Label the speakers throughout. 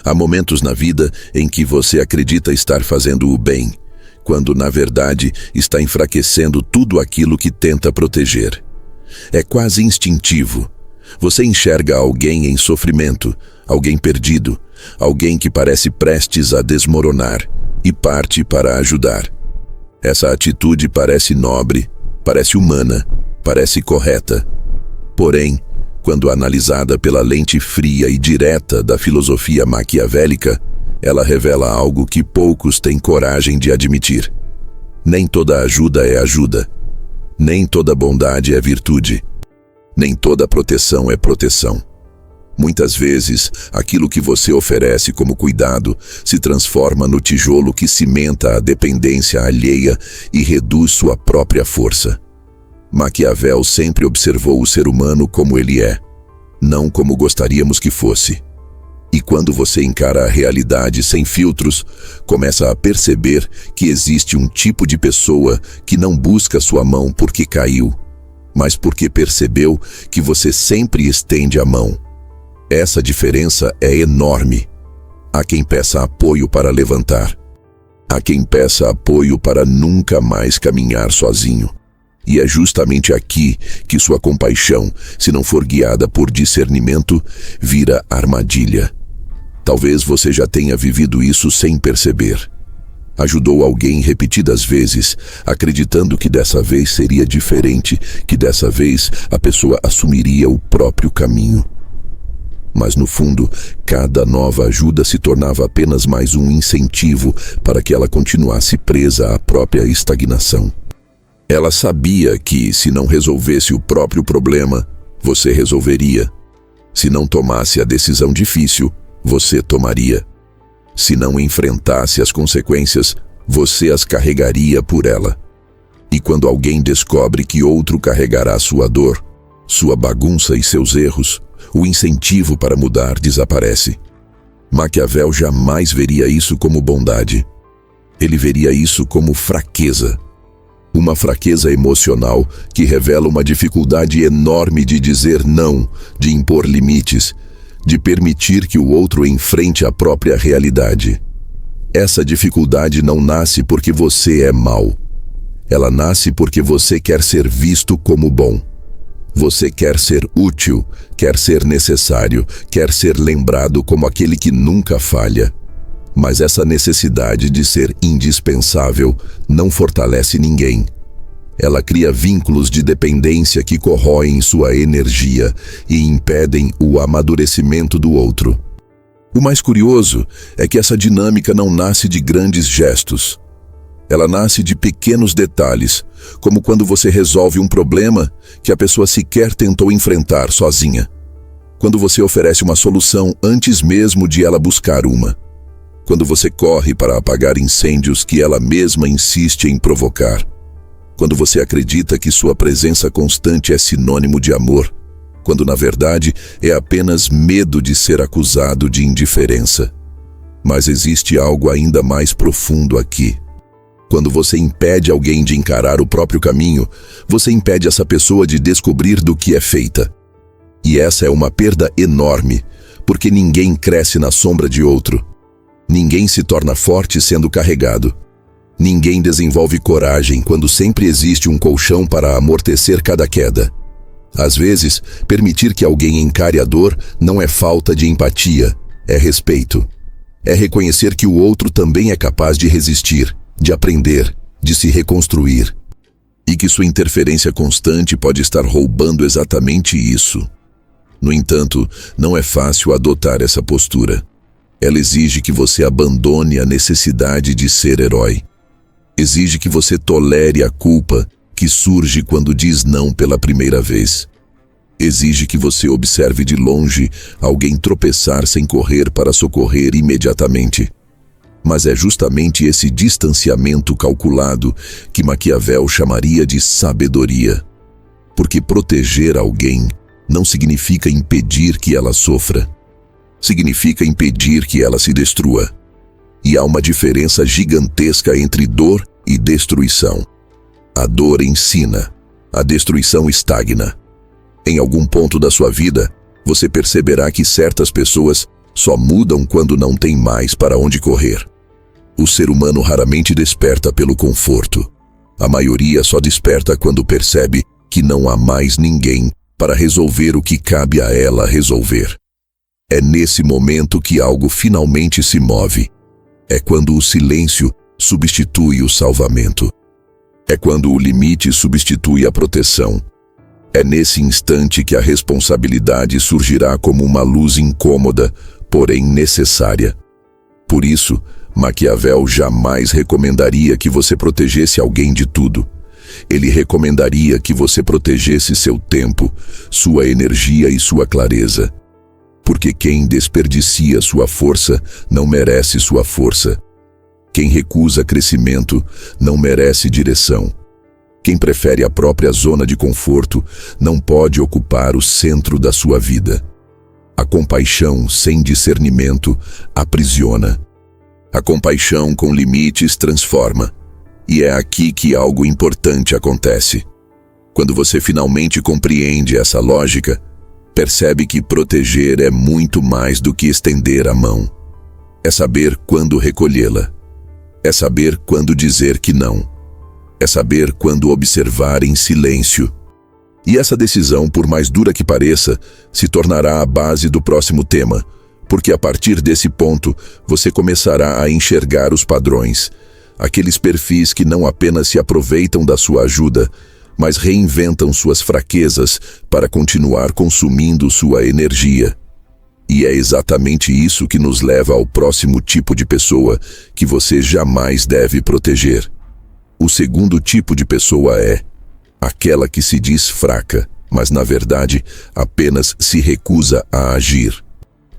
Speaker 1: Há momentos na vida em que você acredita estar fazendo o bem, quando na verdade está enfraquecendo tudo aquilo que tenta proteger. É quase instintivo. Você enxerga alguém em sofrimento, alguém perdido, alguém que parece prestes a desmoronar e parte para ajudar. Essa atitude parece nobre, parece humana, parece correta. Porém, quando analisada pela lente fria e direta da filosofia maquiavélica, ela revela algo que poucos têm coragem de admitir. Nem toda ajuda é ajuda. Nem toda bondade é virtude. Nem toda proteção é proteção. Muitas vezes, aquilo que você oferece como cuidado se transforma no tijolo que cimenta a dependência alheia e reduz sua própria força. Maquiavel sempre observou o ser humano como ele é, não como gostaríamos que fosse. E quando você encara a realidade sem filtros, começa a perceber que existe um tipo de pessoa que não busca sua mão porque caiu, mas porque percebeu que você sempre estende a mão. Essa diferença é enorme. Há quem peça apoio para levantar. Há quem peça apoio para nunca mais caminhar sozinho. E é justamente aqui que sua compaixão, se não for guiada por discernimento, vira armadilha. Talvez você já tenha vivido isso sem perceber. Ajudou alguém repetidas vezes, acreditando que dessa vez seria diferente, que dessa vez a pessoa assumiria o próprio caminho. Mas no fundo, cada nova ajuda se tornava apenas mais um incentivo para que ela continuasse presa à própria estagnação. Ela sabia que, se não resolvesse o próprio problema, você resolveria. Se não tomasse a decisão difícil, você tomaria. Se não enfrentasse as consequências, você as carregaria por ela. E quando alguém descobre que outro carregará sua dor, sua bagunça e seus erros, o incentivo para mudar desaparece. Maquiavel jamais veria isso como bondade. Ele veria isso como fraqueza. Uma fraqueza emocional que revela uma dificuldade enorme de dizer não, de impor limites, de permitir que o outro enfrente a própria realidade. Essa dificuldade não nasce porque você é mau. Ela nasce porque você quer ser visto como bom. Você quer ser útil, quer ser necessário, quer ser lembrado como aquele que nunca falha. Mas essa necessidade de ser indispensável não fortalece ninguém. Ela cria vínculos de dependência que corroem sua energia e impedem o amadurecimento do outro. O mais curioso é que essa dinâmica não nasce de grandes gestos. Ela nasce de pequenos detalhes, como quando você resolve um problema que a pessoa sequer tentou enfrentar sozinha. Quando você oferece uma solução antes mesmo de ela buscar uma. Quando você corre para apagar incêndios que ela mesma insiste em provocar. Quando você acredita que sua presença constante é sinônimo de amor, quando na verdade é apenas medo de ser acusado de indiferença. Mas existe algo ainda mais profundo aqui. Quando você impede alguém de encarar o próprio caminho, você impede essa pessoa de descobrir do que é feita. E essa é uma perda enorme, porque ninguém cresce na sombra de outro. Ninguém se torna forte sendo carregado. Ninguém desenvolve coragem quando sempre existe um colchão para amortecer cada queda. Às vezes, permitir que alguém encare a dor não é falta de empatia, é respeito. É reconhecer que o outro também é capaz de resistir, de aprender, de se reconstruir. E que sua interferência constante pode estar roubando exatamente isso. No entanto, não é fácil adotar essa postura. Ela exige que você abandone a necessidade de ser herói. Exige que você tolere a culpa que surge quando diz não pela primeira vez. Exige que você observe de longe alguém tropeçar sem correr para socorrer imediatamente. Mas é justamente esse distanciamento calculado que Maquiavel chamaria de sabedoria. Porque proteger alguém não significa impedir que ela sofra. Significa impedir que ela se destrua. E há uma diferença gigantesca entre dor e destruição. A dor ensina, a destruição estagna. Em algum ponto da sua vida, você perceberá que certas pessoas só mudam quando não tem mais para onde correr. O ser humano raramente desperta pelo conforto. A maioria só desperta quando percebe que não há mais ninguém para resolver o que cabe a ela resolver. É nesse momento que algo finalmente se move. É quando o silêncio substitui o salvamento. É quando o limite substitui a proteção. É nesse instante que a responsabilidade surgirá como uma luz incômoda, porém necessária. Por isso, Maquiavel jamais recomendaria que você protegesse alguém de tudo. Ele recomendaria que você protegesse seu tempo, sua energia e sua clareza. Porque quem desperdicia sua força não merece sua força. Quem recusa crescimento não merece direção. Quem prefere a própria zona de conforto não pode ocupar o centro da sua vida. A compaixão sem discernimento aprisiona. A compaixão com limites transforma. E é aqui que algo importante acontece. Quando você finalmente compreende essa lógica, percebe que proteger é muito mais do que estender a mão. É saber quando recolhê-la. É saber quando dizer que não. É saber quando observar em silêncio. E essa decisão, por mais dura que pareça, se tornará a base do próximo tema, porque a partir desse ponto você começará a enxergar os padrões, aqueles perfis que não apenas se aproveitam da sua ajuda, mas reinventam suas fraquezas para continuar consumindo sua energia. E é exatamente isso que nos leva ao próximo tipo de pessoa que você jamais deve proteger. O segundo tipo de pessoa é aquela que se diz fraca, mas na verdade apenas se recusa a agir.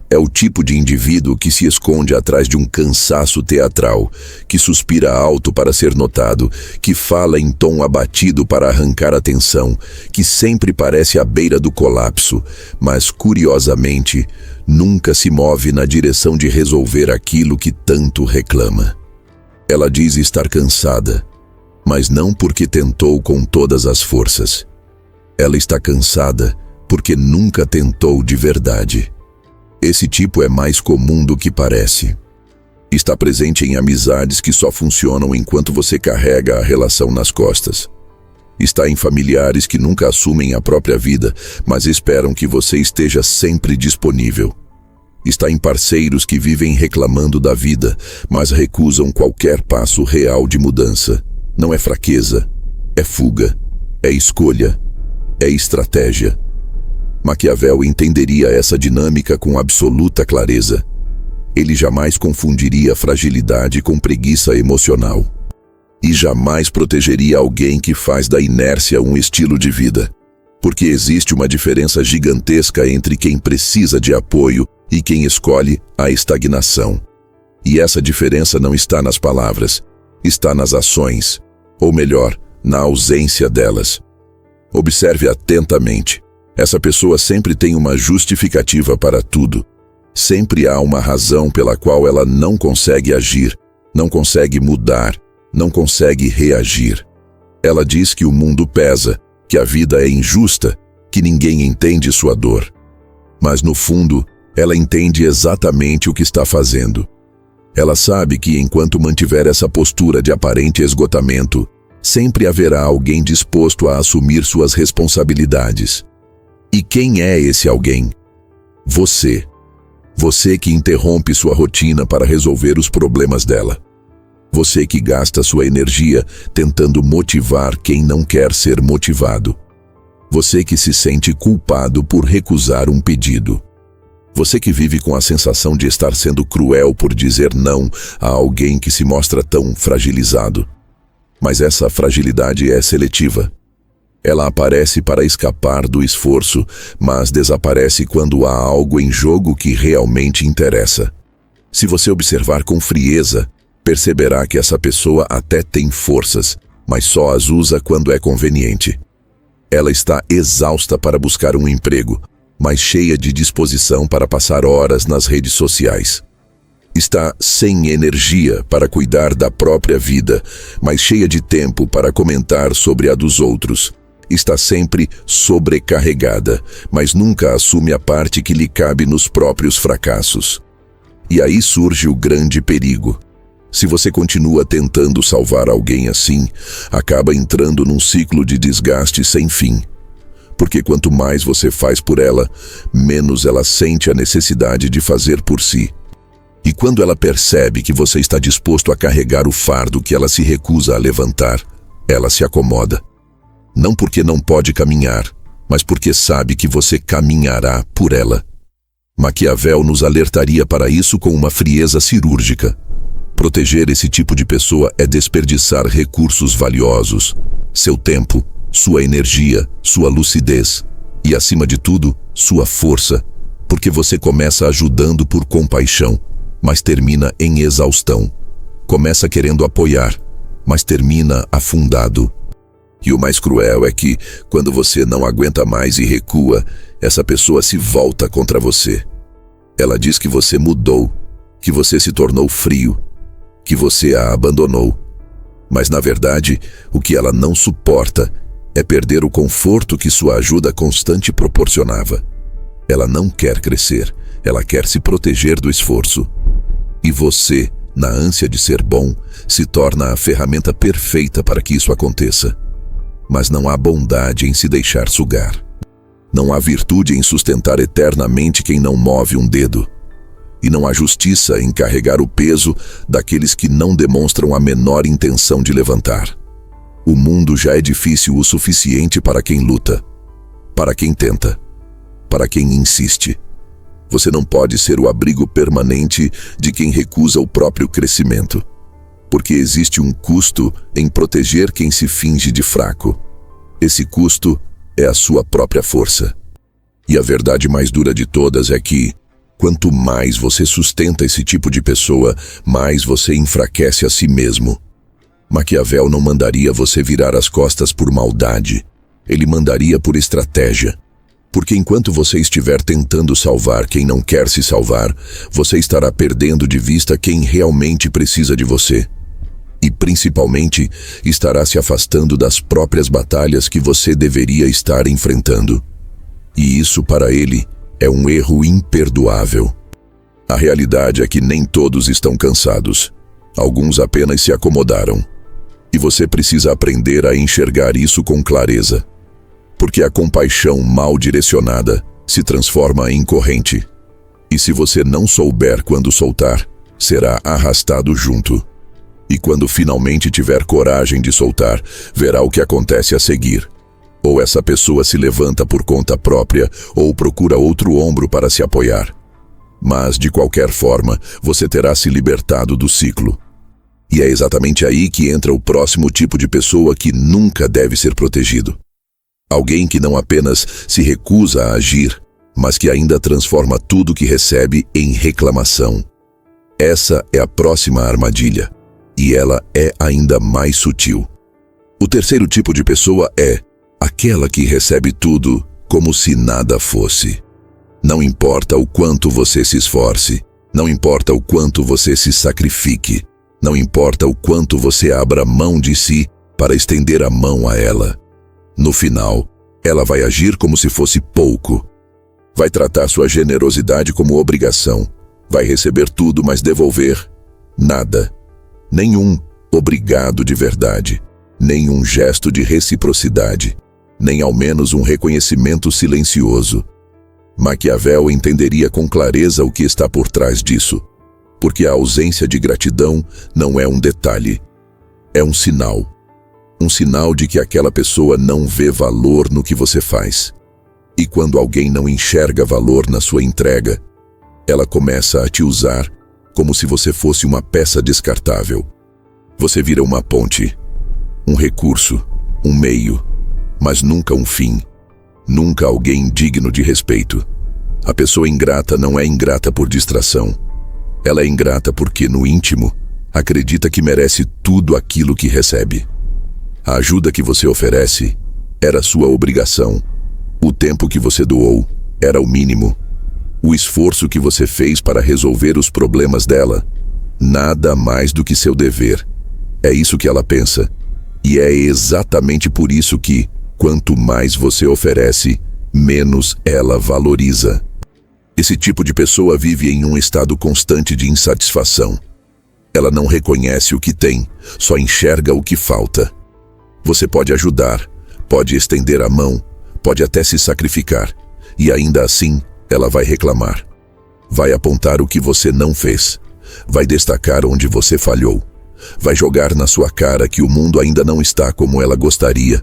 Speaker 1: É o tipo de indivíduo que se esconde atrás de um cansaço teatral, que suspira alto para ser notado, que fala em tom abatido para arrancar atenção, que sempre parece à beira do colapso, mas, curiosamente, nunca se move na direção de resolver aquilo que tanto reclama. Ela diz estar cansada, mas não porque tentou com todas as forças. Ela está cansada porque nunca tentou de verdade. Esse tipo é mais comum do que parece. Está presente em amizades que só funcionam enquanto você carrega a relação nas costas. Está em familiares que nunca assumem a própria vida, mas esperam que você esteja sempre disponível. Está em parceiros que vivem reclamando da vida, mas recusam qualquer passo real de mudança. Não é fraqueza, é fuga, é escolha, é estratégia. Maquiavel entenderia essa dinâmica com absoluta clareza. Ele jamais confundiria fragilidade com preguiça emocional. E jamais protegeria alguém que faz da inércia um estilo de vida. Porque existe uma diferença gigantesca entre quem precisa de apoio e quem escolhe a estagnação. E essa diferença não está nas palavras, está nas ações, ou melhor, na ausência delas. Observe atentamente. Essa pessoa sempre tem uma justificativa para tudo. Sempre há uma razão pela qual ela não consegue agir, não consegue mudar, não consegue reagir. Ela diz que o mundo pesa, que a vida é injusta, que ninguém entende sua dor. Mas no fundo, ela entende exatamente o que está fazendo. Ela sabe que enquanto mantiver essa postura de aparente esgotamento, sempre haverá alguém disposto a assumir suas responsabilidades. E quem é esse alguém? Você. Você que interrompe sua rotina para resolver os problemas dela. Você que gasta sua energia tentando motivar quem não quer ser motivado. Você que se sente culpado por recusar um pedido. Você que vive com a sensação de estar sendo cruel por dizer não a alguém que se mostra tão fragilizado. Mas essa fragilidade é seletiva. Ela aparece para escapar do esforço, mas desaparece quando há algo em jogo que realmente interessa. Se você observar com frieza, perceberá que essa pessoa até tem forças, mas só as usa quando é conveniente. Ela está exausta para buscar um emprego, mas cheia de disposição para passar horas nas redes sociais. Está sem energia para cuidar da própria vida, mas cheia de tempo para comentar sobre a dos outros. Está sempre sobrecarregada, mas nunca assume a parte que lhe cabe nos próprios fracassos. E aí surge o grande perigo. Se você continua tentando salvar alguém assim, acaba entrando num ciclo de desgaste sem fim. Porque quanto mais você faz por ela, menos ela sente a necessidade de fazer por si. E quando ela percebe que você está disposto a carregar o fardo que ela se recusa a levantar, ela se acomoda. Não porque não pode caminhar, mas porque sabe que você caminhará por ela. Maquiavel nos alertaria para isso com uma frieza cirúrgica. Proteger esse tipo de pessoa é desperdiçar recursos valiosos, seu tempo, sua energia, sua lucidez e, acima de tudo, sua força, porque você começa ajudando por compaixão, mas termina em exaustão. Começa querendo apoiar, mas termina afundado. E o mais cruel é que, quando você não aguenta mais e recua, essa pessoa se volta contra você. Ela diz que você mudou, que você se tornou frio, que você a abandonou. Mas, na verdade, o que ela não suporta é perder o conforto que sua ajuda constante proporcionava. Ela não quer crescer, ela quer se proteger do esforço. E você, na ânsia de ser bom, se torna a ferramenta perfeita para que isso aconteça. Mas não há bondade em se deixar sugar. Não há virtude em sustentar eternamente quem não move um dedo. E não há justiça em carregar o peso daqueles que não demonstram a menor intenção de levantar. O mundo já é difícil o suficiente para quem luta, para quem tenta, para quem insiste. Você não pode ser o abrigo permanente de quem recusa o próprio crescimento, porque existe um custo em proteger quem se finge de fraco. Esse custo é a sua própria força. E a verdade mais dura de todas é que, quanto mais você sustenta esse tipo de pessoa, mais você enfraquece a si mesmo. Maquiavel não mandaria você virar as costas por maldade. Ele mandaria por estratégia. Porque enquanto você estiver tentando salvar quem não quer se salvar, você estará perdendo de vista quem realmente precisa de você. E, principalmente, estará se afastando das próprias batalhas que você deveria estar enfrentando. E isso, para ele, é um erro imperdoável. A realidade é que nem todos estão cansados. Alguns apenas se acomodaram. E você precisa aprender a enxergar isso com clareza. Porque a compaixão mal direcionada se transforma em corrente. E se você não souber quando soltar, será arrastado junto. E quando finalmente tiver coragem de soltar, verá o que acontece a seguir. Ou essa pessoa se levanta por conta própria, ou procura outro ombro para se apoiar. Mas, de qualquer forma, você terá se libertado do ciclo. E é exatamente aí que entra o próximo tipo de pessoa que nunca deve ser protegido. Alguém que não apenas se recusa a agir, mas que ainda transforma tudo que recebe em reclamação. Essa é a próxima armadilha, e ela é ainda mais sutil. O terceiro tipo de pessoa é aquela que recebe tudo como se nada fosse. Não importa o quanto você se esforce, não importa o quanto você se sacrifique, não importa o quanto você abra mão de si para estender a mão a ela. No final, ela vai agir como se fosse pouco. Vai tratar sua generosidade como obrigação. Vai receber tudo, mas devolver nada. Nenhum obrigado de verdade. Nenhum gesto de reciprocidade. Nem ao menos um reconhecimento silencioso. Maquiavel entenderia com clareza o que está por trás disso. Porque a ausência de gratidão não é um detalhe. É um sinal. Um sinal de que aquela pessoa não vê valor no que você faz. E quando alguém não enxerga valor na sua entrega, ela começa a te usar como se você fosse uma peça descartável. Você vira uma ponte, um recurso, um meio, mas nunca um fim. Nunca alguém digno de respeito. A pessoa ingrata não é ingrata por distração. Ela é ingrata porque, no íntimo, acredita que merece tudo aquilo que recebe. A ajuda que você oferece era sua obrigação. O tempo que você doou era o mínimo. O esforço que você fez para resolver os problemas dela, nada mais do que seu dever. É isso que ela pensa. E é exatamente por isso que, quanto mais você oferece, menos ela valoriza. Esse tipo de pessoa vive em um estado constante de insatisfação. Ela não reconhece o que tem, só enxerga o que falta. Você pode ajudar, pode estender a mão, pode até se sacrificar, e ainda assim ela vai reclamar. Vai apontar o que você não fez, vai destacar onde você falhou, vai jogar na sua cara que o mundo ainda não está como ela gostaria.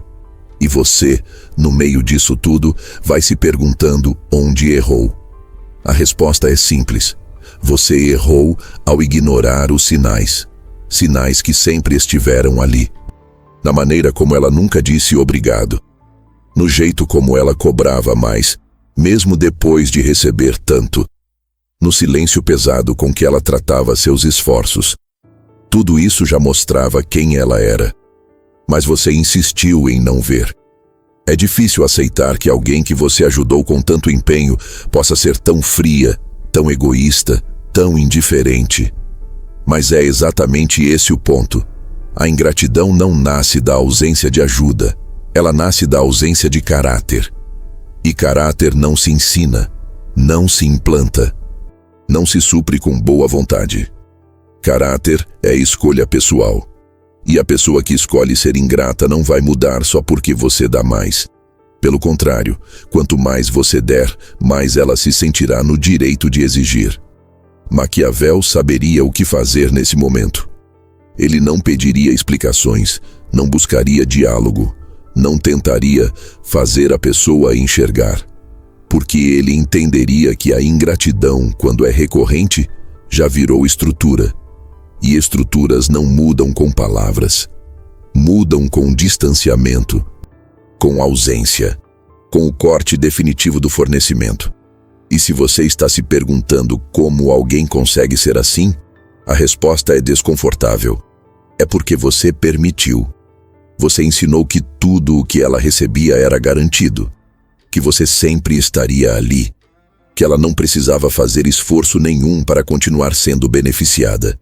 Speaker 1: E você, no meio disso tudo, vai se perguntando onde errou. A resposta é simples. Você errou ao ignorar os sinais. Sinais que sempre estiveram ali. Na maneira como ela nunca disse obrigado. No jeito como ela cobrava mais, mesmo depois de receber tanto. No silêncio pesado com que ela tratava seus esforços. Tudo isso já mostrava quem ela era. Mas você insistiu em não ver. É difícil aceitar que alguém que você ajudou com tanto empenho possa ser tão fria, tão egoísta, tão indiferente. Mas é exatamente esse o ponto. A ingratidão não nasce da ausência de ajuda, ela nasce da ausência de caráter. E caráter não se ensina, não se implanta, não se supre com boa vontade. Caráter é escolha pessoal. E a pessoa que escolhe ser ingrata não vai mudar só porque você dá mais. Pelo contrário, quanto mais você der, mais ela se sentirá no direito de exigir. Maquiavel saberia o que fazer nesse momento. Ele não pediria explicações, não buscaria diálogo, não tentaria fazer a pessoa enxergar. Porque ele entenderia que a ingratidão, quando é recorrente, já virou estrutura. E estruturas não mudam com palavras. Mudam com distanciamento, com ausência, com o corte definitivo do fornecimento. E se você está se perguntando como alguém consegue ser assim, a resposta é desconfortável. É porque você permitiu. Você ensinou que tudo o que ela recebia era garantido, que você sempre estaria ali, que ela não precisava fazer esforço nenhum para continuar sendo beneficiada.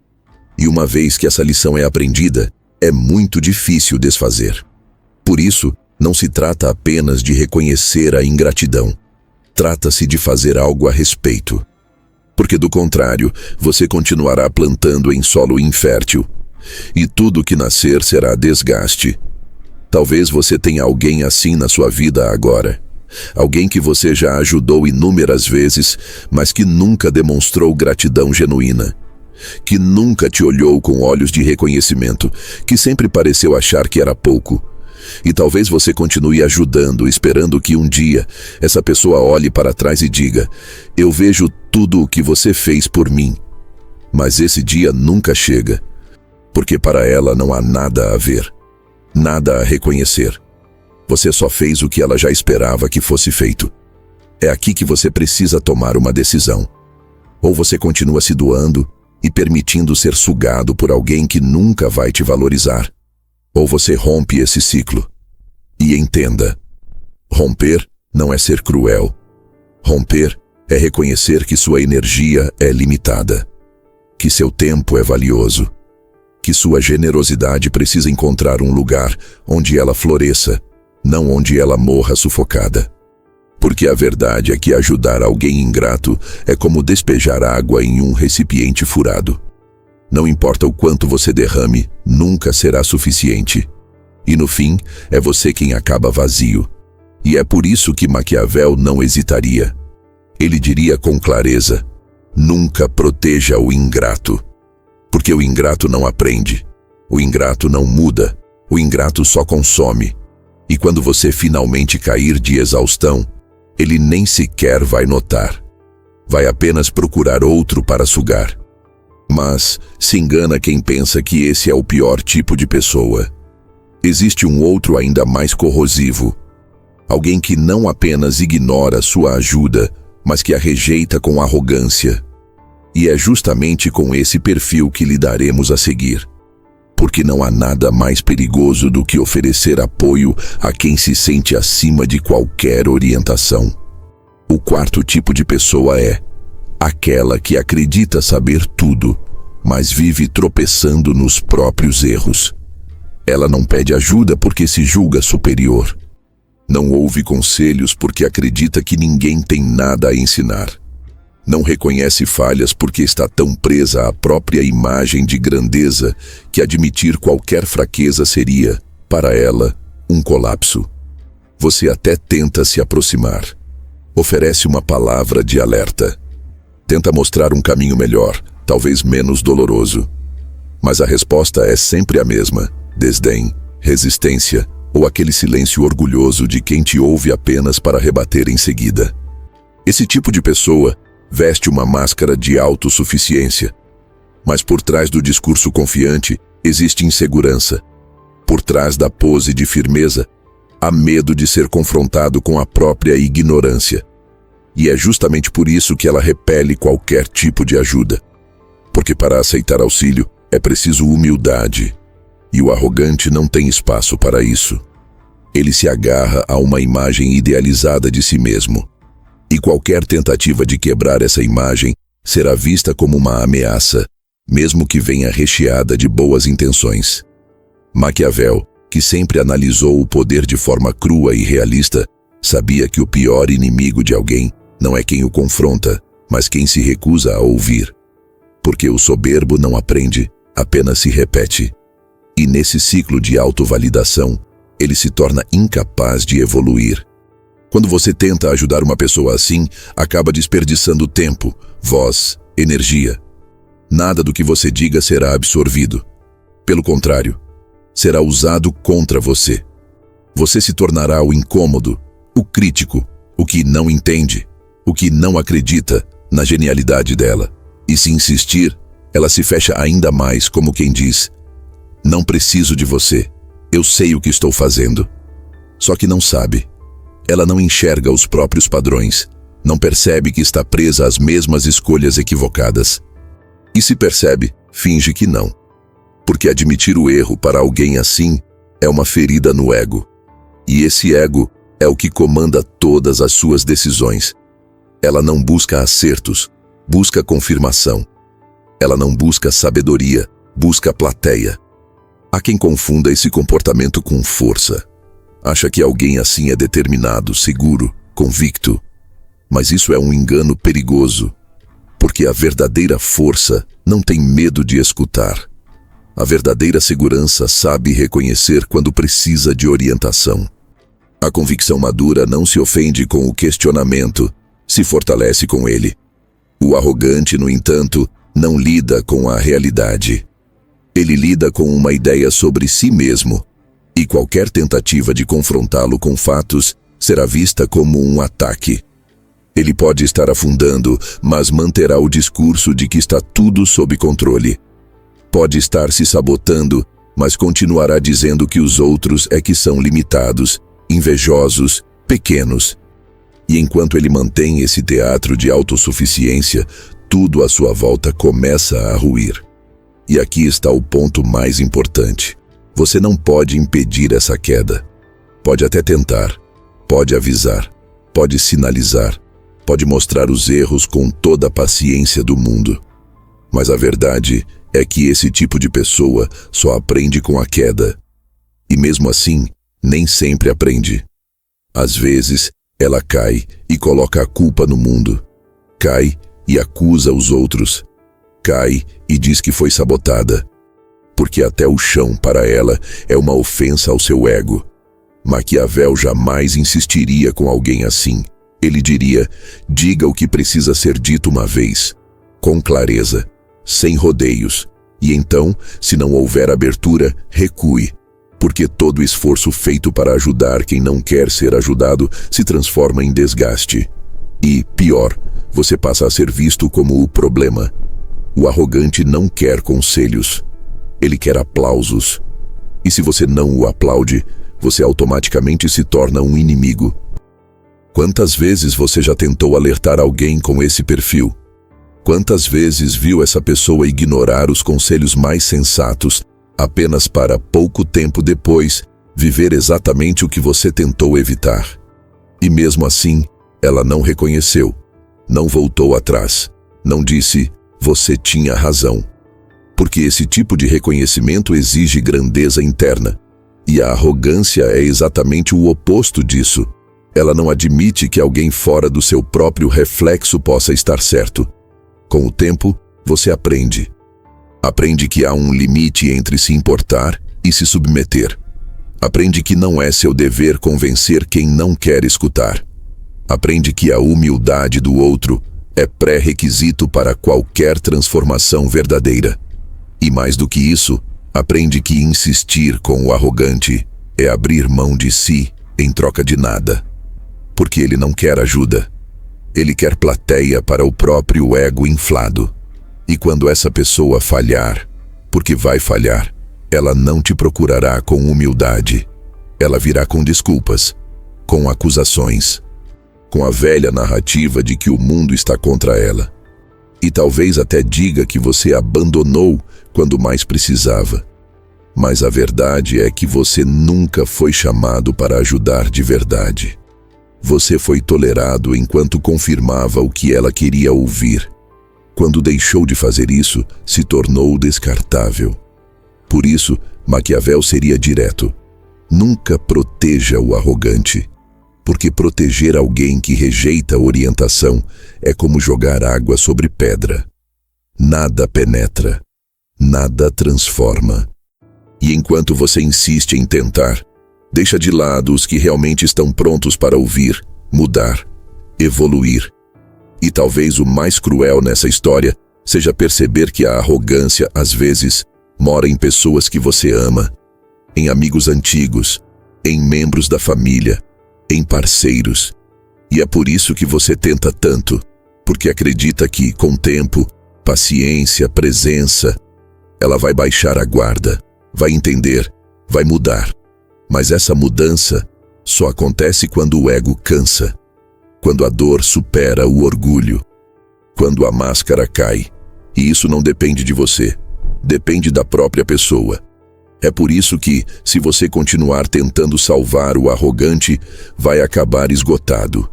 Speaker 1: E uma vez que essa lição é aprendida, é muito difícil desfazer. Por isso, não se trata apenas de reconhecer a ingratidão. Trata-se de fazer algo a respeito. Porque do contrário, você continuará plantando em solo infértil. E tudo que nascer será desgaste. Talvez você tenha alguém assim na sua vida agora. Alguém que você já ajudou inúmeras vezes, mas que nunca demonstrou gratidão genuína. Que nunca te olhou com olhos de reconhecimento, que sempre pareceu achar que era pouco. E talvez você continue ajudando, esperando que um dia essa pessoa olhe para trás e diga: eu vejo tudo o que você fez por mim. Mas esse dia nunca chega, porque para ela não há nada a ver, nada a reconhecer. Você só fez o que ela já esperava que fosse feito. É aqui que você precisa tomar uma decisão. Ou você continua se doando e permitindo ser sugado por alguém que nunca vai te valorizar. Ou você rompe esse ciclo. E entenda, romper não é ser cruel. Romper é reconhecer que sua energia é limitada, que seu tempo é valioso, que sua generosidade precisa encontrar um lugar onde ela floresça, não onde ela morra sufocada. Porque a verdade é que ajudar alguém ingrato é como despejar água em um recipiente furado. Não importa o quanto você derrame, nunca será suficiente. E no fim, é você quem acaba vazio. E é por isso que Maquiavel não hesitaria. Ele diria com clareza: nunca proteja o ingrato. Porque o ingrato não aprende, o ingrato não muda, o ingrato só consome. E quando você finalmente cair de exaustão, ele nem sequer vai notar. Vai apenas procurar outro para sugar. Mas se engana quem pensa que esse é o pior tipo de pessoa. Existe um outro ainda mais corrosivo. Alguém que não apenas ignora sua ajuda, mas que a rejeita com arrogância. E é justamente com esse perfil que lidaremos a seguir. Porque não há nada mais perigoso do que oferecer apoio a quem se sente acima de qualquer orientação. O quarto tipo de pessoa é aquela que acredita saber tudo, mas vive tropeçando nos próprios erros. Ela não pede ajuda porque se julga superior. Não ouve conselhos porque acredita que ninguém tem nada a ensinar. Não reconhece falhas porque está tão presa à própria imagem de grandeza que admitir qualquer fraqueza seria, para ela, um colapso. Você até tenta se aproximar. Oferece uma palavra de alerta. Tenta mostrar um caminho melhor, talvez menos doloroso. Mas a resposta é sempre a mesma: desdém, resistência ou aquele silêncio orgulhoso de quem te ouve apenas para rebater em seguida. Esse tipo de pessoa veste uma máscara de autossuficiência. Mas por trás do discurso confiante existe insegurança. Por trás da pose de firmeza, há medo de ser confrontado com a própria ignorância. E é justamente por isso que ela repele qualquer tipo de ajuda. Porque para aceitar auxílio é preciso humildade. E o arrogante não tem espaço para isso. Ele se agarra a uma imagem idealizada de si mesmo. E qualquer tentativa de quebrar essa imagem será vista como uma ameaça, mesmo que venha recheada de boas intenções. Maquiavel, que sempre analisou o poder de forma crua e realista, sabia que o pior inimigo de alguém não é quem o confronta, mas quem se recusa a ouvir. Porque o soberbo não aprende, apenas se repete. E nesse ciclo de autovalidação, ele se torna incapaz de evoluir. Quando você tenta ajudar uma pessoa assim, acaba desperdiçando tempo, voz, energia. Nada do que você diga será absorvido. Pelo contrário, será usado contra você. Você se tornará o incômodo, o crítico, o que não entende, o que não acredita na genialidade dela. E se insistir, ela se fecha ainda mais como quem diz: não preciso de você, eu sei o que estou fazendo. Só que não sabe. Ela não enxerga os próprios padrões, não percebe que está presa às mesmas escolhas equivocadas. E se percebe, finge que não. Porque admitir o erro para alguém assim é uma ferida no ego. E esse ego é o que comanda todas as suas decisões. Ela não busca acertos, busca confirmação. Ela não busca sabedoria, busca plateia. Há quem confunda esse comportamento com força. Acha que alguém assim é determinado, seguro, convicto. Mas isso é um engano perigoso, porque a verdadeira força não tem medo de escutar. A verdadeira segurança sabe reconhecer quando precisa de orientação. A convicção madura não se ofende com o questionamento, se fortalece com ele. O arrogante, no entanto, não lida com a realidade. Ele lida com uma ideia sobre si mesmo. E qualquer tentativa de confrontá-lo com fatos será vista como um ataque. Ele pode estar afundando, mas manterá o discurso de que está tudo sob controle. Pode estar se sabotando, mas continuará dizendo que os outros é que são limitados, invejosos, pequenos. E enquanto ele mantém esse teatro de autossuficiência, tudo à sua volta começa a ruir. E aqui está o ponto mais importante. Você não pode impedir essa queda. Pode até tentar, pode avisar, pode sinalizar, pode mostrar os erros com toda a paciência do mundo. Mas a verdade é que esse tipo de pessoa só aprende com a queda. E mesmo assim, nem sempre aprende. Às vezes, ela cai e coloca a culpa no mundo. Cai e acusa os outros. Cai e diz que foi sabotada. Porque até o chão para ela é uma ofensa ao seu ego. Maquiavel jamais insistiria com alguém assim. Ele diria: diga o que precisa ser dito uma vez, com clareza, sem rodeios. E então, se não houver abertura, recue. Porque todo esforço feito para ajudar quem não quer ser ajudado se transforma em desgaste. E, pior, você passa a ser visto como o problema. O arrogante não quer conselhos. Ele quer aplausos. E se você não o aplaude, você automaticamente se torna um inimigo. Quantas vezes você já tentou alertar alguém com esse perfil? Quantas vezes viu essa pessoa ignorar os conselhos mais sensatos, apenas para, pouco tempo depois, viver exatamente o que você tentou evitar? E mesmo assim, ela não reconheceu, não voltou atrás, não disse: você tinha razão. Porque esse tipo de reconhecimento exige grandeza interna. E a arrogância é exatamente o oposto disso. Ela não admite que alguém fora do seu próprio reflexo possa estar certo. Com o tempo, você aprende. Aprende que há um limite entre se importar e se submeter. Aprende que não é seu dever convencer quem não quer escutar. Aprende que a humildade do outro é pré-requisito para qualquer transformação verdadeira. E mais do que isso, aprende que insistir com o arrogante é abrir mão de si em troca de nada. Porque ele não quer ajuda. Ele quer plateia para o próprio ego inflado. E quando essa pessoa falhar, porque vai falhar, ela não te procurará com humildade. Ela virá com desculpas, com acusações, com a velha narrativa de que o mundo está contra ela. E talvez até diga que você abandonou quando mais precisava. Mas a verdade é que você nunca foi chamado para ajudar de verdade. Você foi tolerado enquanto confirmava o que ela queria ouvir. Quando deixou de fazer isso, se tornou descartável. Por isso, Maquiavel seria direto. Nunca proteja o arrogante, porque proteger alguém que rejeita a orientação é como jogar água sobre pedra. Nada penetra, nada transforma. E enquanto você insiste em tentar, deixa de lado os que realmente estão prontos para ouvir, mudar, evoluir. E talvez o mais cruel nessa história seja perceber que a arrogância, às vezes, mora em pessoas que você ama, em amigos antigos, em membros da família, em parceiros. E é por isso que você tenta tanto, porque acredita que, com tempo, paciência, presença, ela vai baixar a guarda, vai entender, vai mudar. Mas essa mudança só acontece quando o ego cansa, quando a dor supera o orgulho, quando a máscara cai. E isso não depende de você, depende da própria pessoa. É por isso que, se você continuar tentando salvar o arrogante, vai acabar esgotado.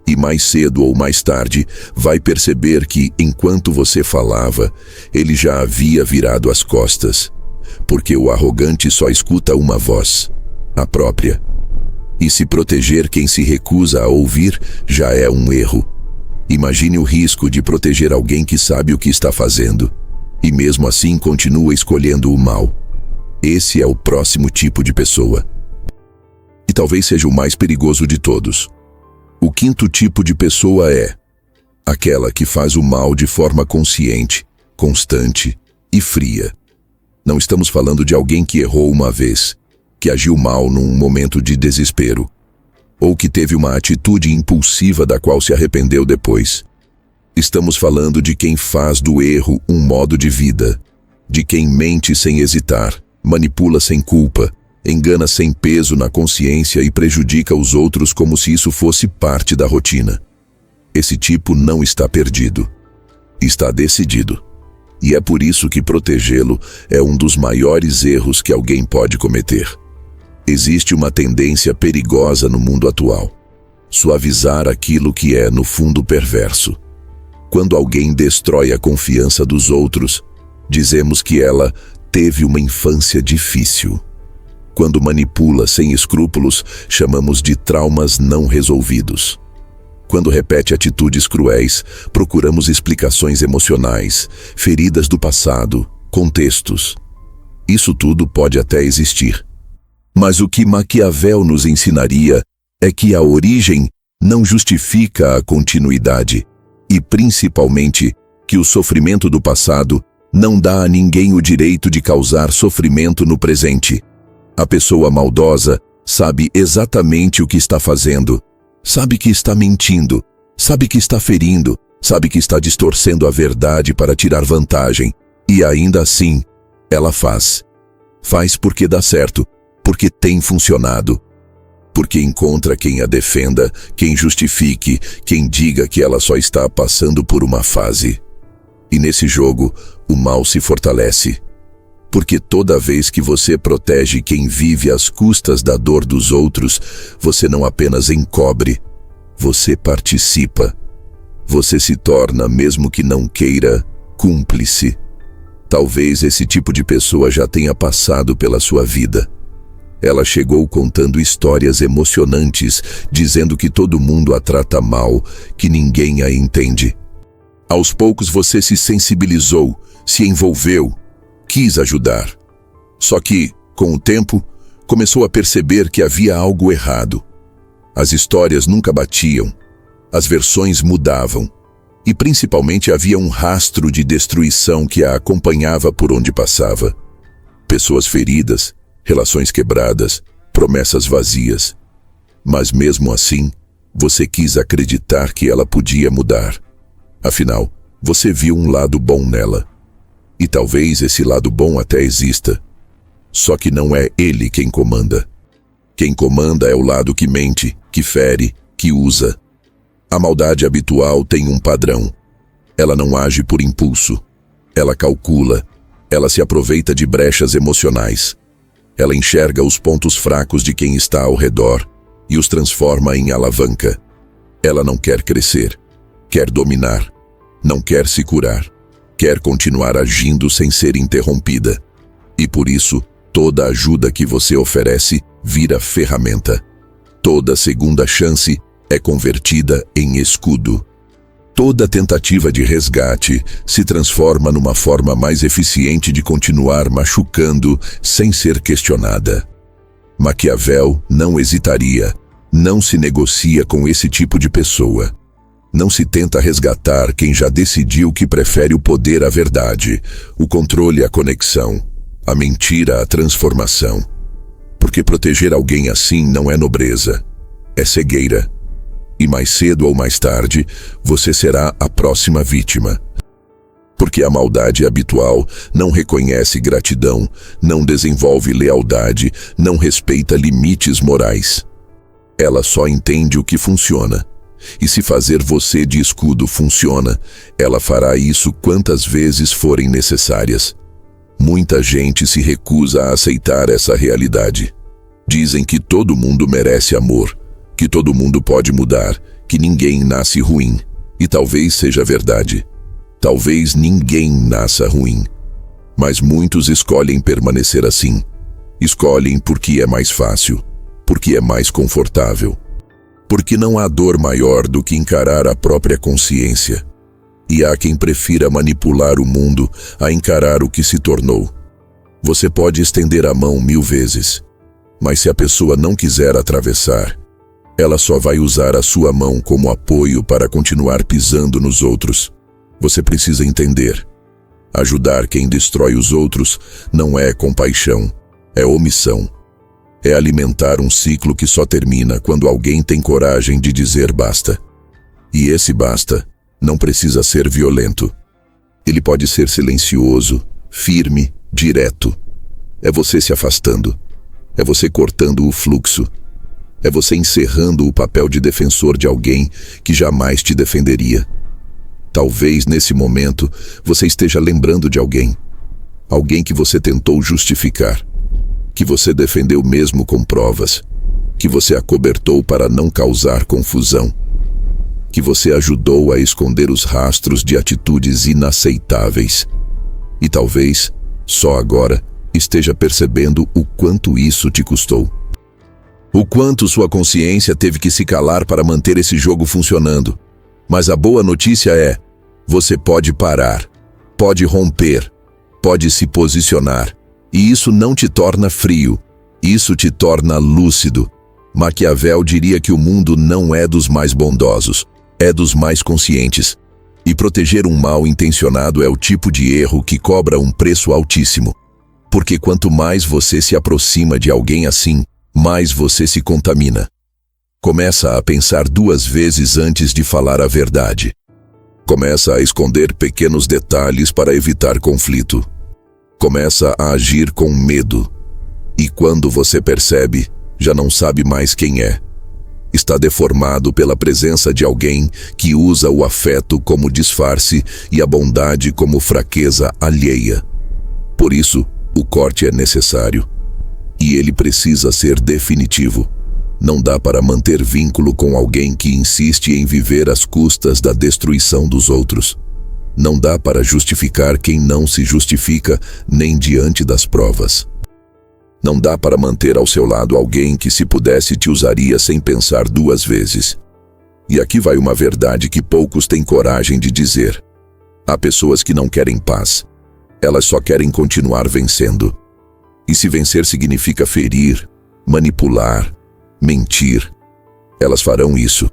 Speaker 1: E mais cedo ou mais tarde, vai perceber que, enquanto você falava, ele já havia virado as costas. Porque o arrogante só escuta uma voz, a própria. E se proteger quem se recusa a ouvir, já é um erro. Imagine o risco de proteger alguém que sabe o que está fazendo, e mesmo assim continua escolhendo o mal. Esse é o próximo tipo de pessoa. E talvez seja o mais perigoso de todos. O quinto tipo de pessoa é aquela que faz o mal de forma consciente, constante e fria. Não estamos falando de alguém que errou uma vez, que agiu mal num momento de desespero, ou que teve uma atitude impulsiva da qual se arrependeu depois. Estamos falando de quem faz do erro um modo de vida, de quem mente sem hesitar, manipula sem culpa, engana sem peso na consciência e prejudica os outros como se isso fosse parte da rotina. Esse tipo não está perdido. Está decidido. E é por isso que protegê-lo é um dos maiores erros que alguém pode cometer. Existe uma tendência perigosa no mundo atual: suavizar aquilo que é, no fundo, perverso. Quando alguém destrói a confiança dos outros, dizemos que ela teve uma infância difícil. Quando manipula sem escrúpulos, chamamos de traumas não resolvidos. Quando repete atitudes cruéis, procuramos explicações emocionais, feridas do passado, contextos. Isso tudo pode até existir. Mas o que Maquiavel nos ensinaria é que a origem não justifica a continuidade, e principalmente que o sofrimento do passado não dá a ninguém o direito de causar sofrimento no presente. A pessoa maldosa sabe exatamente o que está fazendo, sabe que está mentindo, sabe que está ferindo, sabe que está distorcendo a verdade para tirar vantagem, e ainda assim, ela faz. Faz porque dá certo, porque tem funcionado, porque encontra quem a defenda, quem justifique, quem diga que ela só está passando por uma fase. E nesse jogo, o mal se fortalece. Porque toda vez que você protege quem vive às custas da dor dos outros, você não apenas encobre, você participa. Você se torna, mesmo que não queira, cúmplice. Talvez esse tipo de pessoa já tenha passado pela sua vida. Ela chegou contando histórias emocionantes, dizendo que todo mundo a trata mal, que ninguém a entende. Aos poucos você se sensibilizou, se envolveu, quis ajudar. Só que, com o tempo, começou a perceber que havia algo errado. As histórias nunca batiam, as versões mudavam, e principalmente havia um rastro de destruição que a acompanhava por onde passava. Pessoas feridas, relações quebradas, promessas vazias. Mas mesmo assim, você quis acreditar que ela podia mudar. Afinal, você viu um lado bom nela. E talvez esse lado bom até exista. Só que não é ele quem comanda. Quem comanda é o lado que mente, que fere, que usa. A maldade habitual tem um padrão. Ela não age por impulso. Ela calcula. Ela se aproveita de brechas emocionais. Ela enxerga os pontos fracos de quem está ao redor e os transforma em alavanca. Ela não quer crescer, quer dominar, não quer se curar, quer continuar agindo sem ser interrompida. E por isso, toda ajuda que você oferece vira ferramenta. Toda segunda chance é convertida em escudo. Toda tentativa de resgate se transforma numa forma mais eficiente de continuar machucando sem ser questionada. Maquiavel não hesitaria, não se negocia com esse tipo de pessoa. Não se tenta resgatar quem já decidiu que prefere o poder à verdade, o controle à conexão, a mentira à transformação. Porque proteger alguém assim não é nobreza, é cegueira. E mais cedo ou mais tarde, você será a próxima vítima. Porque a maldade habitual não reconhece gratidão, não desenvolve lealdade, não respeita limites morais. Ela só entende o que funciona. E se fazer você de escudo funciona, ela fará isso quantas vezes forem necessárias. Muita gente se recusa a aceitar essa realidade. Dizem que todo mundo merece amor, que todo mundo pode mudar, que ninguém nasce ruim. E talvez seja verdade. Talvez ninguém nasça ruim. Mas muitos escolhem permanecer assim. Escolhem porque é mais fácil, porque é mais confortável. Porque não há dor maior do que encarar a própria consciência. E há quem prefira manipular o mundo a encarar o que se tornou. Você pode estender a mão 1000 vezes, mas se a pessoa não quiser atravessar, ela só vai usar a sua mão como apoio para continuar pisando nos outros. Você precisa entender. Ajudar quem destrói os outros não é compaixão, é omissão. É alimentar um ciclo que só termina quando alguém tem coragem de dizer basta. E esse basta não precisa ser violento. Ele pode ser silencioso, firme, direto. É você se afastando. É você cortando o fluxo. É você encerrando o papel de defensor de alguém que jamais te defenderia. Talvez nesse momento você esteja lembrando de alguém. Alguém que você tentou justificar. Que você defendeu mesmo com provas. Que você acobertou para não causar confusão. Que você ajudou a esconder os rastros de atitudes inaceitáveis. E talvez, só agora, esteja percebendo o quanto isso te custou. O quanto sua consciência teve que se calar para manter esse jogo funcionando. Mas a boa notícia é, você pode parar, pode romper, pode se posicionar. E isso não te torna frio, isso te torna lúcido. Maquiavel diria que o mundo não é dos mais bondosos, é dos mais conscientes. E proteger um mal intencionado é o tipo de erro que cobra um preço altíssimo. Porque quanto mais você se aproxima de alguém assim, mais você se contamina. Começa a pensar 2 vezes antes de falar a verdade. Começa a esconder pequenos detalhes para evitar conflito. Começa a agir com medo. E quando você percebe, já não sabe mais quem é. Está deformado pela presença de alguém que usa o afeto como disfarce e a bondade como fraqueza alheia. Por isso, o corte é necessário. E ele precisa ser definitivo. Não dá para manter vínculo com alguém que insiste em viver às custas da destruição dos outros. Não dá para justificar quem não se justifica nem diante das provas. Não dá para manter ao seu lado alguém que, se pudesse, te usaria sem pensar duas vezes. E aqui vai uma verdade que poucos têm coragem de dizer. Há pessoas que não querem paz. Elas só querem continuar vencendo. E se vencer significa ferir, manipular, mentir, elas farão isso.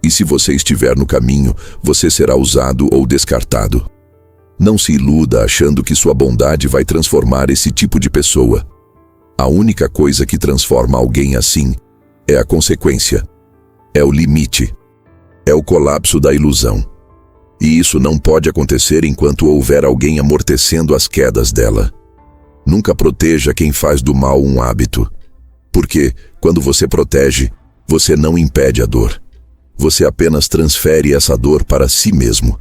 Speaker 1: E se você estiver no caminho, você será usado ou descartado. Não se iluda achando que sua bondade vai transformar esse tipo de pessoa. A única coisa que transforma alguém assim é a consequência. É o limite. É o colapso da ilusão. E isso não pode acontecer enquanto houver alguém amortecendo as quedas dela. Nunca proteja quem faz do mal um hábito. Porque, quando você protege, você não impede a dor. Você apenas transfere essa dor para si mesmo.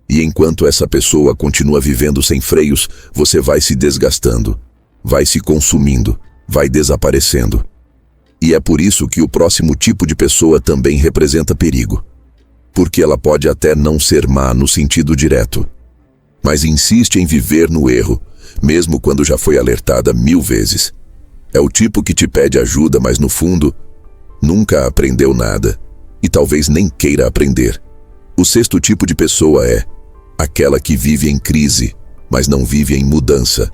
Speaker 1: E enquanto essa pessoa continua vivendo sem freios, você vai se desgastando, vai se consumindo, vai desaparecendo. E é por isso que o próximo tipo de pessoa também representa perigo. Porque ela pode até não ser má no sentido direto, mas insiste em viver no erro, mesmo quando já foi alertada 1000 vezes. É o tipo que te pede ajuda, mas no fundo, nunca aprendeu nada, e talvez nem queira aprender. O sexto tipo de pessoa é aquela que vive em crise, mas não vive em mudança.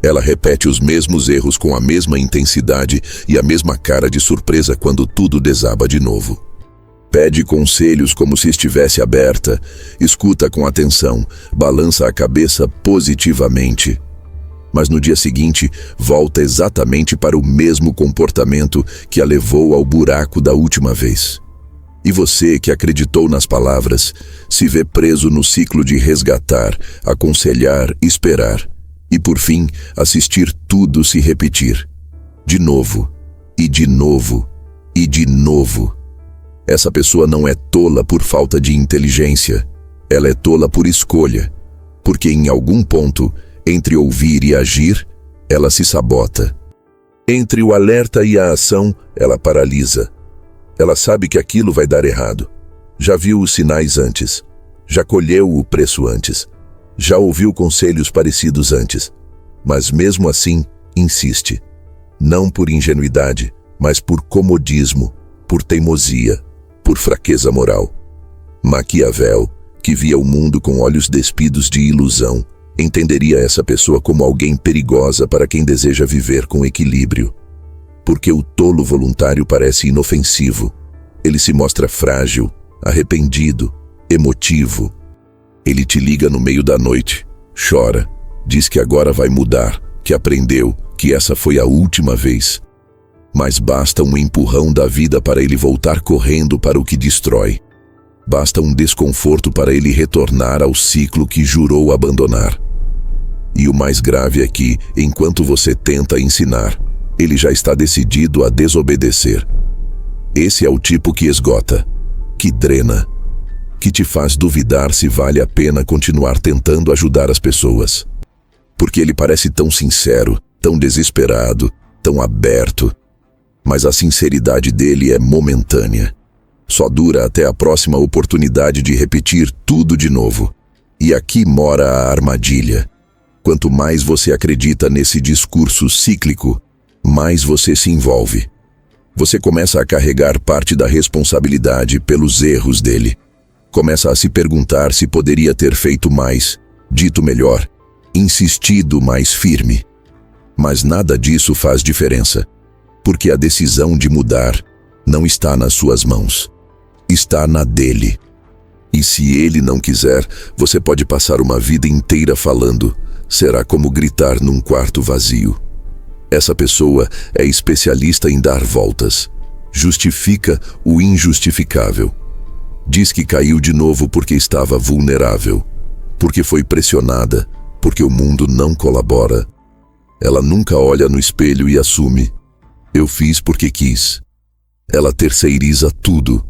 Speaker 1: Ela repete os mesmos erros com a mesma intensidade e a mesma cara de surpresa quando tudo desaba de novo. Pede conselhos como se estivesse aberta, escuta com atenção, balança a cabeça positivamente. Mas no dia seguinte, volta exatamente para o mesmo comportamento que a levou ao buraco da última vez. E você, que acreditou nas palavras, se vê preso no ciclo de resgatar, aconselhar, esperar. E por fim, assistir tudo se repetir. De novo, e de novo, e de novo. Essa pessoa não é tola por falta de inteligência. Ela é tola por escolha. Porque em algum ponto, entre ouvir e agir, ela se sabota. Entre o alerta e a ação, ela paralisa. Ela sabe que aquilo vai dar errado. Já viu os sinais antes. Já colheu o preço antes. Já ouviu conselhos parecidos antes, mas mesmo assim insiste. Não por ingenuidade, mas por comodismo, por teimosia, por fraqueza moral. Maquiavel, que via o mundo com olhos despidos de ilusão, entenderia essa pessoa como alguém perigosa para quem deseja viver com equilíbrio. Porque o tolo voluntário parece inofensivo. Ele se mostra frágil, arrependido, emotivo. Ele te liga no meio da noite, chora, diz que agora vai mudar, que aprendeu, que essa foi a última vez. Mas basta um empurrão da vida para ele voltar correndo para o que destrói. Basta um desconforto para ele retornar ao ciclo que jurou abandonar. E o mais grave é que, enquanto você tenta ensinar, ele já está decidido a desobedecer. Esse é o tipo que esgota, que drena, que te faz duvidar se vale a pena continuar tentando ajudar as pessoas. Porque ele parece tão sincero, tão desesperado, tão aberto. Mas a sinceridade dele é momentânea. Só dura até a próxima oportunidade de repetir tudo de novo. E aqui mora a armadilha. Quanto mais você acredita nesse discurso cíclico, mais você se envolve. Você começa a carregar parte da responsabilidade pelos erros dele. Começa a se perguntar se poderia ter feito mais, dito melhor, insistido mais firme. Mas nada disso faz diferença, porque a decisão de mudar não está nas suas mãos. Está na dele. E se ele não quiser, você pode passar uma vida inteira falando. Será como gritar num quarto vazio. Essa pessoa é especialista em dar voltas. Justifica o injustificável. Diz que caiu de novo porque estava vulnerável, porque foi pressionada, porque o mundo não colabora. Ela nunca olha no espelho e assume: eu fiz porque quis. Ela terceiriza tudo: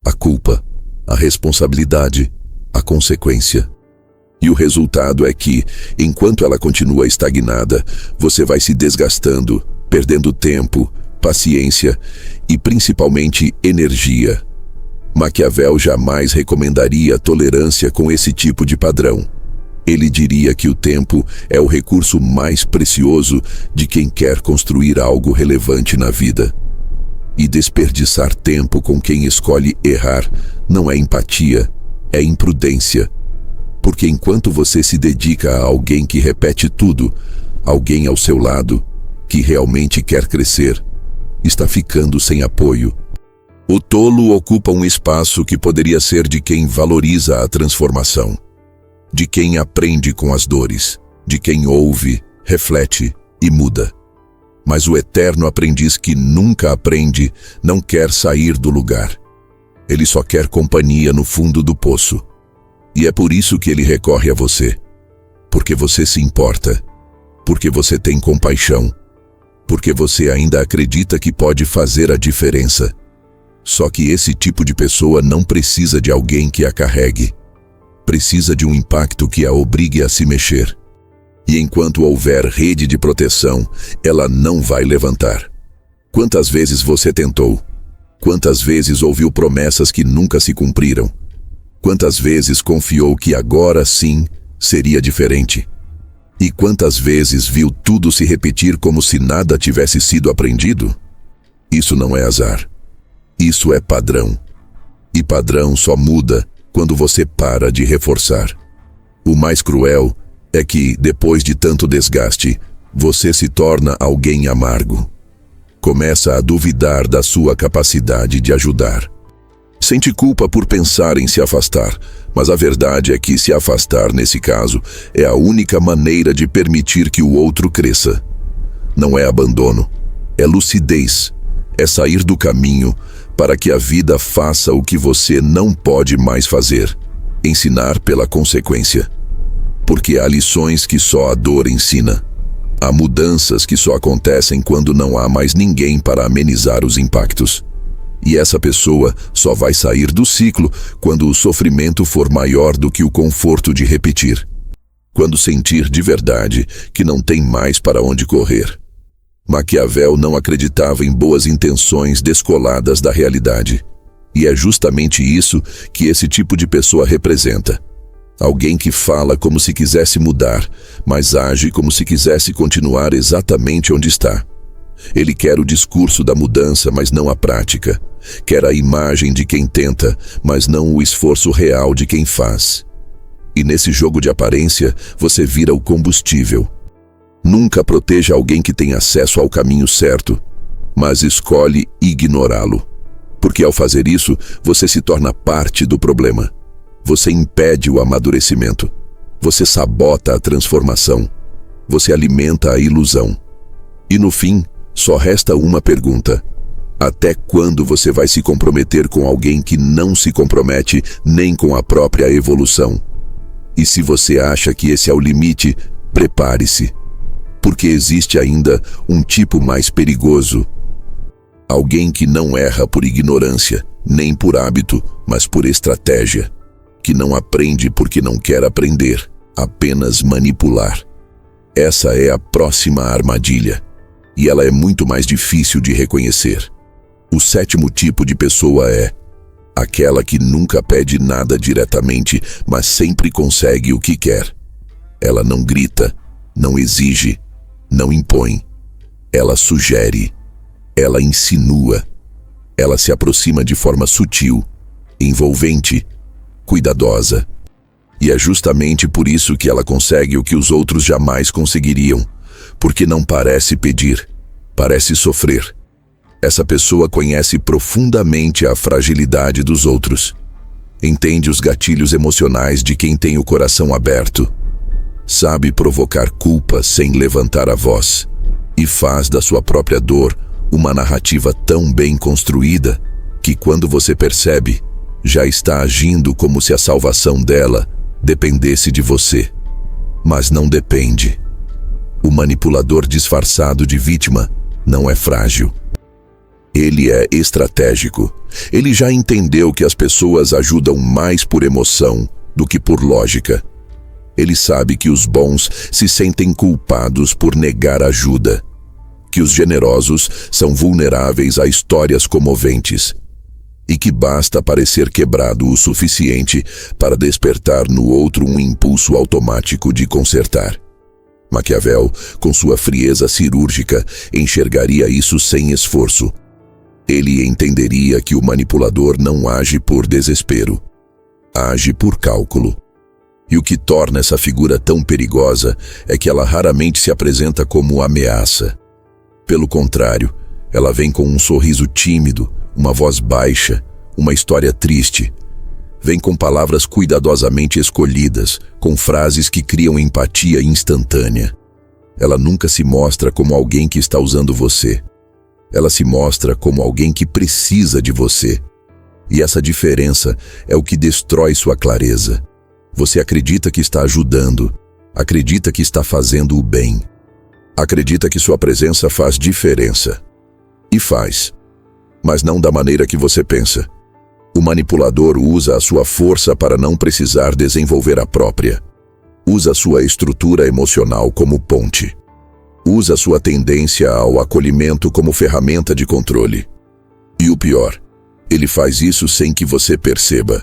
Speaker 1: a culpa, a responsabilidade, a consequência. E o resultado é que, enquanto ela continua estagnada, você vai se desgastando, perdendo tempo, paciência e principalmente energia. Maquiavel jamais recomendaria tolerância com esse tipo de padrão. Ele diria que o tempo é o recurso mais precioso de quem quer construir algo relevante na vida. E desperdiçar tempo com quem escolhe errar não é empatia, é imprudência. Porque enquanto você se dedica a alguém que repete tudo, alguém ao seu lado, que realmente quer crescer, está ficando sem apoio. O tolo ocupa um espaço que poderia ser de quem valoriza a transformação, de quem aprende com as dores, de quem ouve, reflete e muda. Mas o eterno aprendiz que nunca aprende não quer sair do lugar. Ele só quer companhia no fundo do poço. E é por isso que ele recorre a você. Porque você se importa. Porque você tem compaixão. Porque você ainda acredita que pode fazer a diferença. Só que esse tipo de pessoa não precisa de alguém que a carregue. Precisa de um impacto que a obrigue a se mexer. E enquanto houver rede de proteção, ela não vai levantar. Quantas vezes você tentou? Quantas vezes ouviu promessas que nunca se cumpriram? Quantas vezes confiou que agora sim seria diferente? E quantas vezes viu tudo se repetir como se nada tivesse sido aprendido? Isso não é azar. Isso é padrão. E padrão só muda quando você para de reforçar. O mais cruel é que, depois de tanto desgaste, você se torna alguém amargo. Começa a duvidar da sua capacidade de ajudar. Sente culpa por pensar em se afastar, mas a verdade é que se afastar, nesse caso, é a única maneira de permitir que o outro cresça. Não é abandono, é lucidez, é sair do caminho para que a vida faça o que você não pode mais fazer, ensinar pela consequência. Porque há lições que só a dor ensina. Há mudanças que só acontecem quando não há mais ninguém para amenizar os impactos. E essa pessoa só vai sair do ciclo quando o sofrimento for maior do que o conforto de repetir. Quando sentir de verdade que não tem mais para onde correr. Maquiavel não acreditava em boas intenções descoladas da realidade. E é justamente isso que esse tipo de pessoa representa. Alguém que fala como se quisesse mudar, mas age como se quisesse continuar exatamente onde está. Ele quer o discurso da mudança, mas não a prática. Quer a imagem de quem tenta, mas não o esforço real de quem faz. E nesse jogo de aparência, você vira o combustível. Nunca proteja alguém que tem acesso ao caminho certo, mas escolhe ignorá-lo. Porque ao fazer isso, você se torna parte do problema. Você impede o amadurecimento. Você sabota a transformação. Você alimenta a ilusão. E no fim, só resta uma pergunta. Até quando você vai se comprometer com alguém que não se compromete nem com a própria evolução? E se você acha que esse é o limite, prepare-se. Porque existe ainda um tipo mais perigoso. Alguém que não erra por ignorância, nem por hábito, mas por estratégia. Que não aprende porque não quer aprender, apenas manipular. Essa é a próxima armadilha. E ela é muito mais difícil de reconhecer. O sétimo tipo de pessoa é aquela que nunca pede nada diretamente, mas sempre consegue o que quer. Ela não grita, não exige, não impõe. Ela sugere, ela insinua, ela se aproxima de forma sutil, envolvente, cuidadosa. E é justamente por isso que ela consegue o que os outros jamais conseguiriam, porque não parece pedir, parece sofrer. Essa pessoa conhece profundamente a fragilidade dos outros. Entende os gatilhos emocionais de quem tem o coração aberto. Sabe provocar culpa sem levantar a voz. E faz da sua própria dor uma narrativa tão bem construída que quando você percebe, já está agindo como se a salvação dela dependesse de você. Mas não depende. O manipulador disfarçado de vítima não é frágil. Ele é estratégico. Ele já entendeu que as pessoas ajudam mais por emoção do que por lógica. Ele sabe que os bons se sentem culpados por negar ajuda, que os generosos são vulneráveis a histórias comoventes e que basta parecer quebrado o suficiente para despertar no outro um impulso automático de consertar. Maquiavel, com sua frieza cirúrgica, enxergaria isso sem esforço. Ele entenderia que o manipulador não age por desespero, age por cálculo. E o que torna essa figura tão perigosa é que ela raramente se apresenta como ameaça. Pelo contrário, ela vem com um sorriso tímido, uma voz baixa, uma história triste. Vem com palavras cuidadosamente escolhidas, com frases que criam empatia instantânea. Ela nunca se mostra como alguém que está usando você. Ela se mostra como alguém que precisa de você. E essa diferença é o que destrói sua clareza. Você acredita que está ajudando, acredita que está fazendo o bem. Acredita que sua presença faz diferença. E faz. Mas não da maneira que você pensa. O manipulador usa a sua força para não precisar desenvolver a própria. Usa sua estrutura emocional como ponte. Usa sua tendência ao acolhimento como ferramenta de controle. E o pior, ele faz isso sem que você perceba.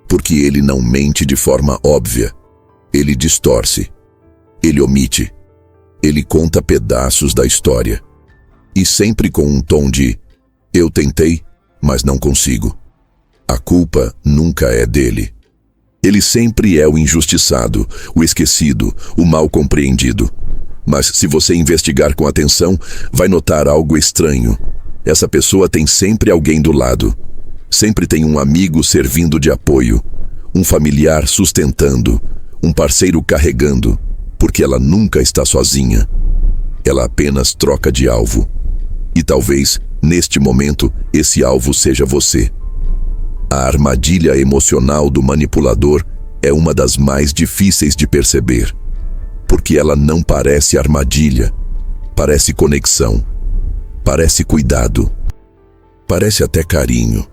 Speaker 1: Porque ele não mente de forma óbvia. Ele distorce. Ele omite. Ele conta pedaços da história. E sempre com um tom de: eu tentei, mas não consigo. A culpa nunca é dele. Ele sempre é o injustiçado, o esquecido, o mal compreendido. Mas se você investigar com atenção, vai notar algo estranho. Essa pessoa tem sempre alguém do lado. Sempre tem um amigo servindo de apoio, um familiar sustentando, um parceiro carregando, porque ela nunca está sozinha. Ela apenas troca de alvo. E talvez, neste momento, esse alvo seja você. A armadilha emocional do manipulador é uma das mais difíceis de perceber, porque ela não parece armadilha, parece conexão, parece cuidado, parece até carinho.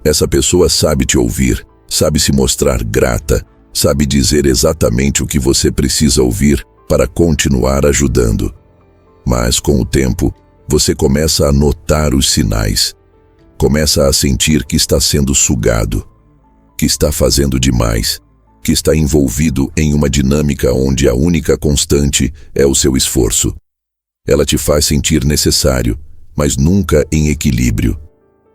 Speaker 1: Essa pessoa sabe te ouvir, sabe se mostrar grata, sabe dizer exatamente o que você precisa ouvir para continuar ajudando. Mas com o tempo, você começa a notar os sinais. Começa a sentir que está sendo sugado, que está fazendo demais, que está envolvido em uma dinâmica onde a única constante é o seu esforço. Ela te faz sentir necessário, mas nunca em equilíbrio,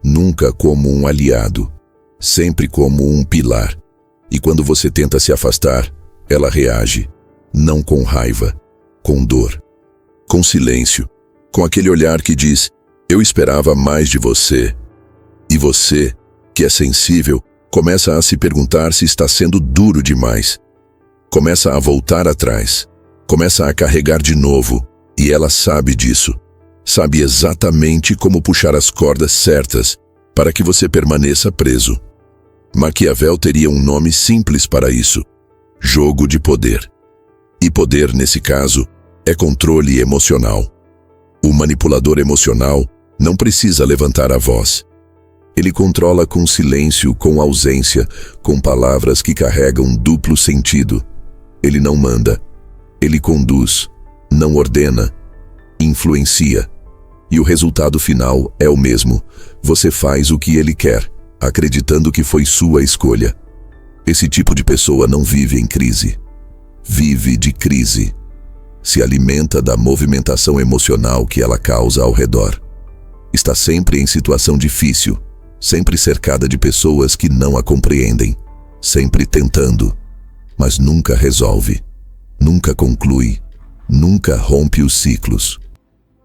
Speaker 1: nunca como um aliado, sempre como um pilar. E quando você tenta se afastar, ela reage, não com raiva, com dor, com silêncio, com aquele olhar que diz: eu esperava mais de você. E você, que é sensível, começa a se perguntar se está sendo duro demais. Começa a voltar atrás, começa a carregar de novo, e ela sabe disso. Sabe exatamente como puxar as cordas certas para que você permaneça preso. Maquiavel teria um nome simples para isso: jogo de poder. E poder, nesse caso, é controle emocional. O manipulador emocional não precisa levantar a voz. Ele controla com silêncio, com ausência, com palavras que carregam duplo sentido. Ele não manda. Ele conduz, não ordena, influencia. E o resultado final é o mesmo. Você faz o que ele quer, acreditando que foi sua escolha. Esse tipo de pessoa não vive em crise. Vive de crise. Se alimenta da movimentação emocional que ela causa ao redor. Está sempre em situação difícil, sempre cercada de pessoas que não a compreendem, sempre tentando, mas nunca resolve, nunca conclui, nunca rompe os ciclos.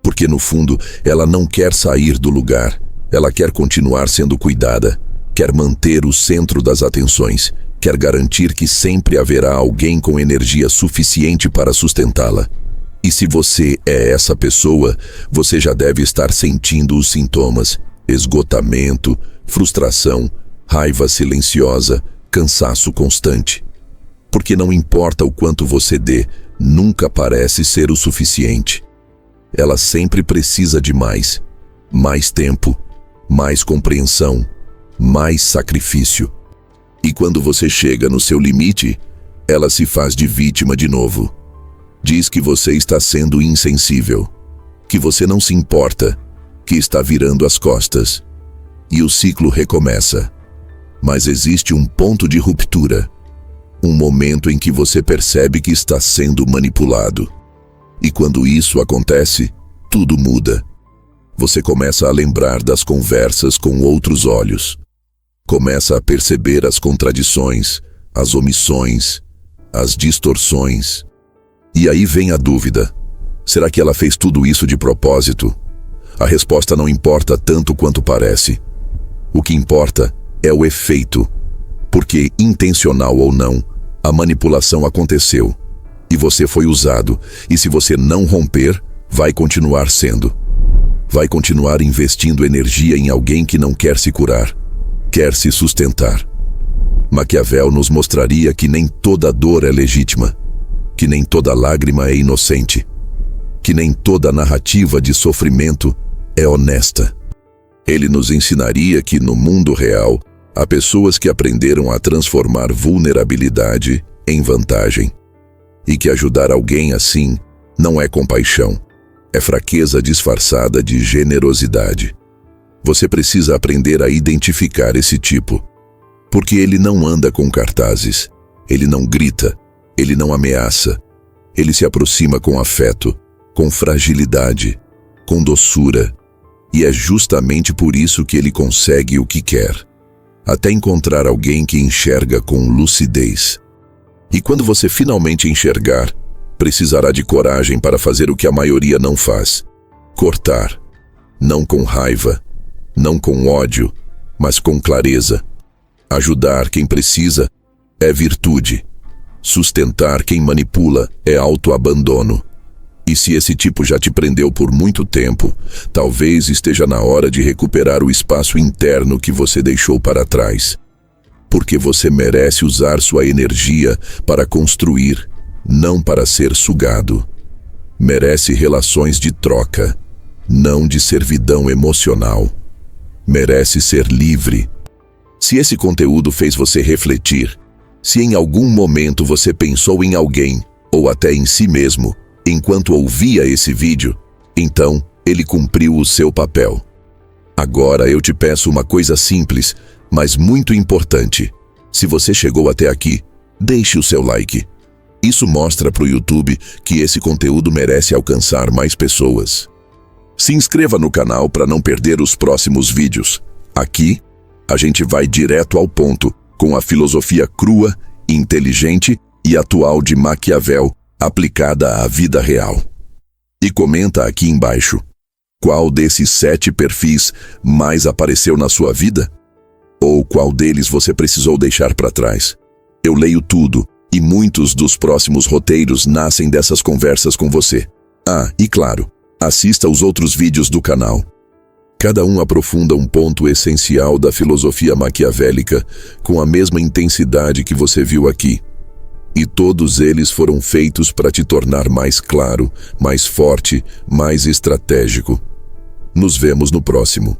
Speaker 1: Porque no fundo, ela não quer sair do lugar, ela quer continuar sendo cuidada, quer manter o centro das atenções, quer garantir que sempre haverá alguém com energia suficiente para sustentá-la. E se você é essa pessoa, você já deve estar sentindo os sintomas: esgotamento, frustração, raiva silenciosa, cansaço constante. Porque não importa o quanto você dê, nunca parece ser o suficiente. Ela sempre precisa de mais tempo, mais compreensão, mais sacrifício. E quando você chega no seu limite, ela se faz de vítima de novo. Diz que você está sendo insensível, que você não se importa, que está virando as costas. e o ciclo recomeça. Mas existe um ponto de ruptura. Um momento em que você percebe que está sendo manipulado. E quando isso acontece, tudo muda. Você começa a lembrar das conversas com outros olhos. Começa a perceber as contradições, as omissões, as distorções. E aí vem a dúvida. Será que ela fez tudo isso de propósito? A resposta não importa tanto quanto parece. O que importa é o efeito. Porque, intencional ou não, a manipulação aconteceu. E você foi usado. E se você não romper, vai continuar sendo. Vai continuar investindo energia em alguém que não quer se curar, quer se sustentar. Maquiavel nos mostraria que nem toda dor é legítima, que nem toda lágrima é inocente, que nem toda narrativa de sofrimento é honesta. Ele nos ensinaria que no mundo real, há pessoas que aprenderam a transformar vulnerabilidade em vantagem. E que ajudar alguém assim não é compaixão, é fraqueza disfarçada de generosidade. Você precisa aprender a identificar esse tipo, porque ele não anda com cartazes, ele não grita, ele não ameaça, ele se aproxima com afeto, com fragilidade, com doçura, e é justamente por isso que ele consegue o que quer, até encontrar alguém que enxerga com lucidez. E quando você finalmente enxergar, precisará de coragem para fazer o que a maioria não faz: cortar. Não com raiva, não com ódio, mas com clareza. Ajudar quem precisa é virtude. Sustentar quem manipula é autoabandono. E se esse tipo já te prendeu por muito tempo, talvez esteja na hora de recuperar o espaço interno que você deixou para trás. Porque você merece usar sua energia para construir, não para ser sugado. Merece relações de troca, não de servidão emocional. Merece ser livre. Se esse conteúdo fez você refletir, se em algum momento você pensou em alguém, ou até em si mesmo, enquanto ouvia esse vídeo, então ele cumpriu o seu papel. Agora eu te peço uma coisa simples, mas muito importante. Se você chegou até aqui, deixe o seu like. Isso mostra para o YouTube que esse conteúdo merece alcançar mais pessoas. Se inscreva no canal para não perder os próximos vídeos. Aqui, a gente vai direto ao ponto, com a filosofia crua, inteligente e atual de Maquiavel, aplicada à vida real. E comenta aqui embaixo: qual desses 7 perfis mais apareceu na sua vida? Ou qual deles você precisou deixar para trás? Eu leio tudo, e muitos dos próximos roteiros nascem dessas conversas com você. Ah, e claro, assista os outros vídeos do canal. Cada um aprofunda um ponto essencial da filosofia maquiavélica com a mesma intensidade que você viu aqui. E todos eles foram feitos para te tornar mais claro, mais forte, mais estratégico. Nos vemos no próximo.